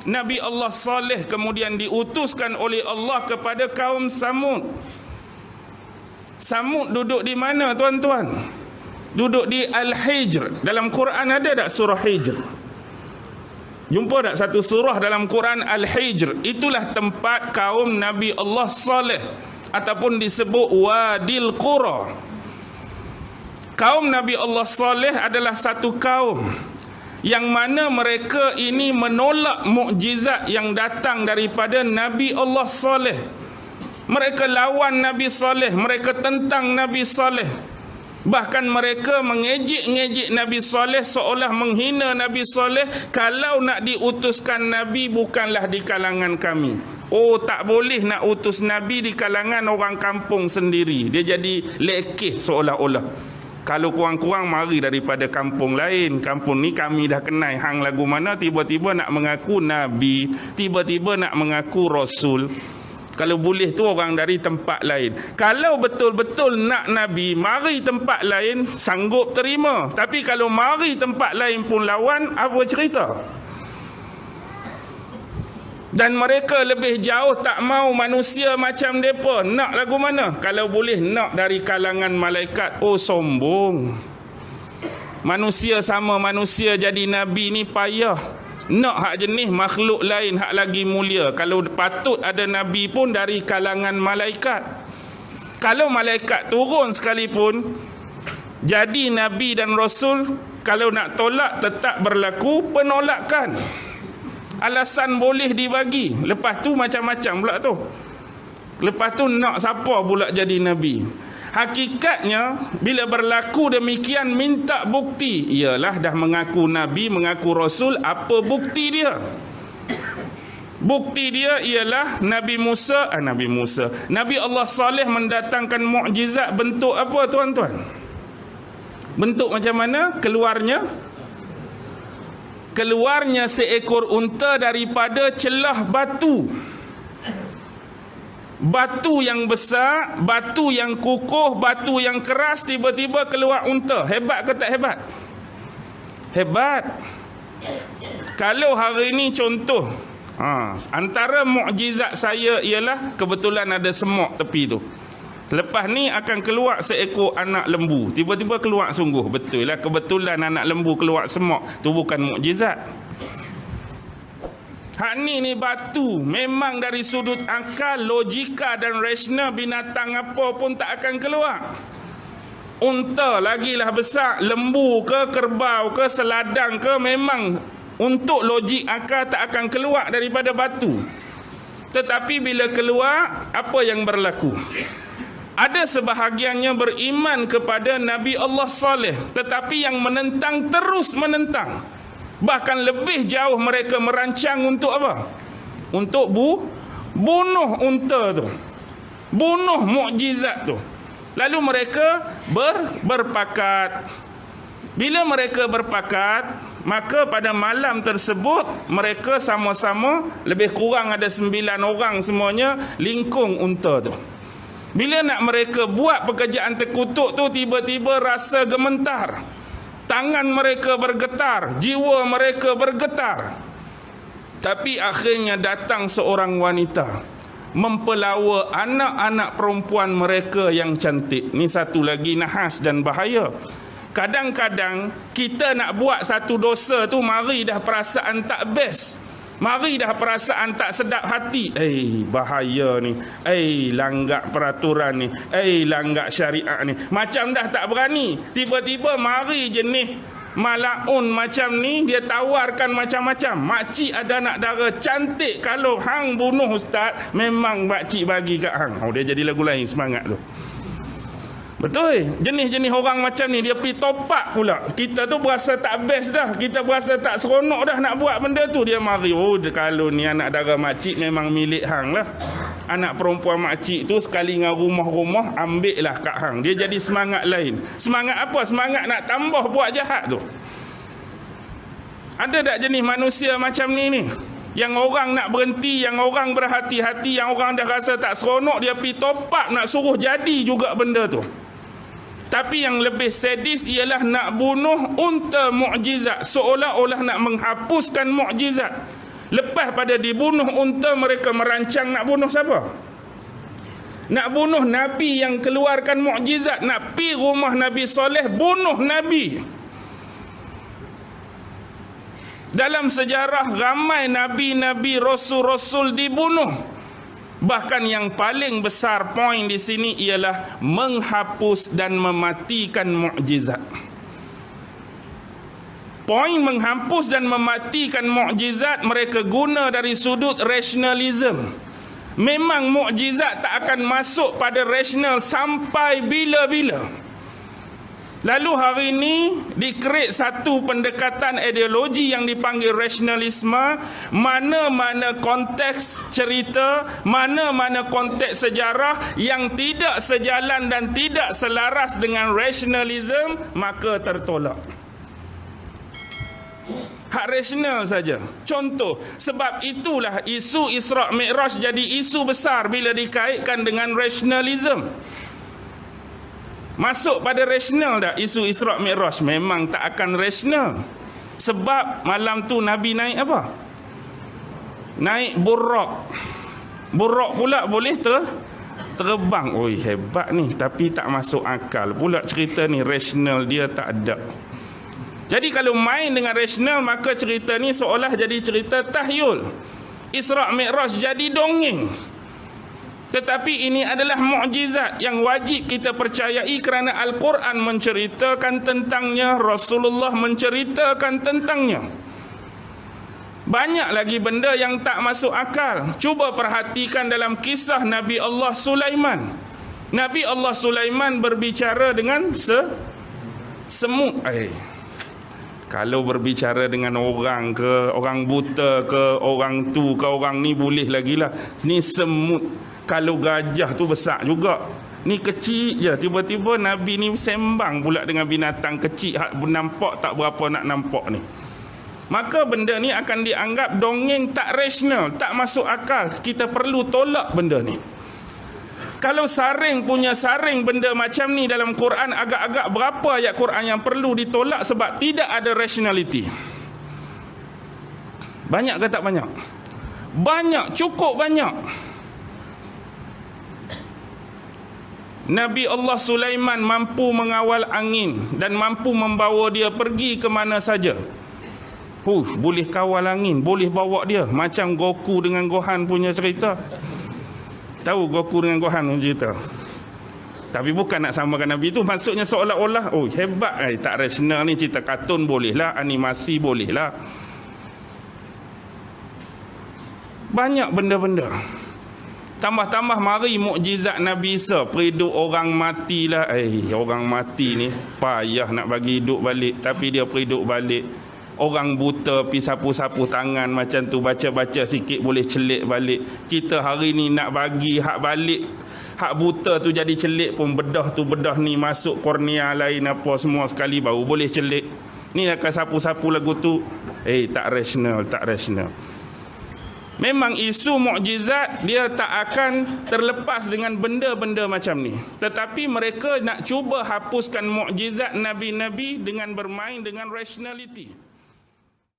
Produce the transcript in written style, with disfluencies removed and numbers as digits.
Nabi Allah Saleh kemudian diutuskan oleh Allah kepada kaum Samud. Samud duduk di mana tuan-tuan? Duduk di Al-Hijr. Dalam Quran ada tak surah Hijr? Jumpa tak satu surah dalam Quran Al-Hijr? Itulah tempat kaum Nabi Allah Saleh, ataupun disebut Wadil Qura. Kaum Nabi Allah Saleh adalah satu kaum yang mana mereka ini menolak mukjizat yang datang daripada Nabi Allah Saleh. Mereka lawan Nabi Saleh, mereka tentang Nabi Saleh. Bahkan mereka mengejek-ngejek Nabi Saleh, seolah menghina Nabi Saleh. Kalau nak diutuskan Nabi, bukanlah di kalangan kami. Oh, tak boleh nak utus Nabi di kalangan orang kampung sendiri. Dia jadi lekeh seolah-olah. Kalau kurang-kurang mari daripada kampung lain. Kampung ni kami dah kenal hang lagu mana, tiba-tiba nak mengaku Nabi, tiba-tiba nak mengaku Rasul. Kalau boleh tu orang dari tempat lain. Kalau betul-betul nak Nabi, mari tempat lain, sanggup terima. Tapi kalau mari tempat lain pun lawan, apa cerita? Dan mereka lebih jauh tak mau manusia macam mereka. Nak lagu mana? Kalau boleh nak dari kalangan malaikat. Oh, sombong. Manusia sama manusia jadi Nabi ni payah. Nak hak jenis makhluk lain hak lagi mulia. Kalau patut ada Nabi pun dari kalangan malaikat. Kalau malaikat turun sekalipun, jadi Nabi dan Rasul, kalau nak tolak tetap berlaku penolakan. Alasan boleh dibagi. Lepas tu macam-macam pula tu. Lepas tu nak siapa pula jadi Nabi? Hakikatnya bila berlaku demikian minta bukti. Iyalah dah mengaku Nabi, mengaku Rasul, apa bukti dia? Bukti dia ialah Nabi Allah Saleh mendatangkan mukjizat bentuk apa tuan-tuan? Bentuk macam mana? Keluarnya seekor unta daripada celah batu. Batu yang besar, batu yang kukuh, batu yang keras, tiba-tiba keluar unta. Hebat ke tak hebat? Hebat. Kalau hari ini contoh, antara mukjizat saya ialah kebetulan ada semok tepi tu. Lepas ni akan keluar seekor anak lembu. Tiba-tiba keluar sungguh. Betul lah, kebetulan anak lembu keluar semok. Tu bukan mukjizat. Hak ni batu. Memang dari sudut akal, logika dan rasional binatang apa pun tak akan keluar. Unta lagilah besar, lembu ke, kerbau ke, seladang ke, memang untuk logik akal tak akan keluar daripada batu. Tetapi bila keluar, apa yang berlaku? Ada sebahagiannya beriman kepada Nabi Allah Saleh, tetapi yang menentang terus menentang. Bahkan lebih jauh mereka merancang untuk apa? Untuk bunuh unta tu. Bunuh mukjizat tu. Lalu mereka berpakat. Bila mereka berpakat, maka pada malam tersebut mereka sama-sama, lebih kurang ada 9 orang semuanya, lingkung unta tu. Bila nak mereka buat pekerjaan terkutuk tu, tiba-tiba rasa gemetar. Tangan mereka bergetar, jiwa mereka bergetar. Tapi akhirnya datang seorang wanita mempelawa anak-anak perempuan mereka yang cantik. Ni satu lagi nahas dan bahaya. Kadang-kadang kita nak buat satu dosa tu, mari dah perasaan tak best. Mari dah perasaan tak sedap hati. Bahaya ni. Langgar peraturan ni. Langgar syariat ni. Macam dah tak berani. Tiba-tiba mari jenis malaun macam ni, dia tawarkan macam-macam. Makcik ada anak dara cantik. Kalau hang bunuh ustaz, memang makcik bagi kat hang. Dia jadi lagu lain semangat tu. Betul. Jenis-jenis orang macam ni dia pergi topak pula. Kita tu berasa tak best dah. Kita berasa tak seronok dah nak buat benda tu. Dia mari. Kalau ni anak dara makcik memang milik hang lah. Anak perempuan makcik tu sekali dengan rumah-rumah, ambil lah kat hang. Dia jadi semangat lain. Semangat apa? Semangat nak tambah buat jahat tu. Ada tak jenis manusia macam ni? Yang orang nak berhenti, yang orang berhati-hati, yang orang dah rasa tak seronok, dia pergi topak nak suruh jadi juga benda tu. Tapi yang lebih sadis ialah nak bunuh unta mukjizat, seolah-olah nak menghapuskan mukjizat. Lepas pada dibunuh unta, mereka merancang nak bunuh siapa? Nak bunuh Nabi yang keluarkan mukjizat. Nak pi rumah Nabi Soleh, bunuh Nabi. Dalam sejarah ramai Nabi-Nabi, Rasul-Rasul dibunuh. Bahkan yang paling besar poin di sini ialah menghapus dan mematikan mukjizat. Poin menghapus dan mematikan mukjizat mereka guna dari sudut rasionalism. Memang mukjizat tak akan masuk pada rasional sampai bila-bila. Lalu hari ini dikreat satu pendekatan ideologi yang dipanggil rasionalisme. Mana-mana konteks cerita, mana-mana konteks sejarah yang tidak sejalan dan tidak selaras dengan rasionalism, maka tertolak. Hak rasional saja. Contoh, sebab itulah isu Isra' Mi'raj jadi isu besar bila dikaitkan dengan rasionalism. Masuk pada rasional tak isu Isra' Mi'raj? Memang tak akan rasional. Sebab malam tu Nabi naik apa? Naik buraq. Buraq pula boleh terbang. Oi, hebat ni. Tapi tak masuk akal pula cerita ni. Rasional dia tak ada. Jadi kalau main dengan rasional, maka cerita ni seolah jadi cerita tahyul. Isra' Mi'raj jadi dongeng. Tetapi ini adalah mukjizat yang wajib kita percayai kerana Al-Quran menceritakan tentangnya, Rasulullah menceritakan tentangnya. Banyak lagi benda yang tak masuk akal. Cuba perhatikan dalam kisah Nabi Allah Sulaiman. Nabi Allah Sulaiman berbicara dengan semut. Kalau berbicara dengan orang ke, orang buta ke, orang tu ke, orang ni boleh lagi lah. Ni semut. Kalau gajah tu besar juga. Ni kecil je. Tiba-tiba Nabi ni sembang pula dengan binatang kecil. Hak nampak tak berapa nak nampak ni. Maka benda ni akan dianggap dongeng tak rasional, tak masuk akal. Kita perlu tolak benda ni. Kalau saring punya saring benda macam ni dalam Quran, agak-agak berapa ayat Quran yang perlu ditolak sebab tidak ada rationality? Banyak ke tak banyak? Banyak, cukup banyak. Nabi Allah Sulaiman mampu mengawal angin dan mampu membawa dia pergi ke mana saja. Boleh kawal angin, boleh bawa dia. Macam Goku dengan Gohan punya cerita. Tahu Goku dengan Gohan cerita. Tapi bukan nak samakan Nabi itu. Maksudnya seolah-olah hebat. Tak rasional ni, cerita kartun bolehlah, animasi bolehlah. Banyak benda-benda. Tambah-tambah mari mukjizat Nabi Isa, periduk orang matilah. Orang mati ni payah nak bagi hidup balik, tapi dia periduk balik. Orang buta pi sapu-sapu tangan macam tu, baca-baca sikit boleh celik balik. Kita hari ni nak bagi hak balik, hak buta tu jadi celik pun, bedah tu bedah ni masuk kornea lain apa semua sekali baru boleh celik. Ni akan sapu-sapu lagu tu. Tak rasional, tak rasional. Memang isu mukjizat dia tak akan terlepas dengan benda-benda macam ni. Tetapi mereka nak cuba hapuskan mukjizat Nabi-Nabi dengan bermain dengan rationality.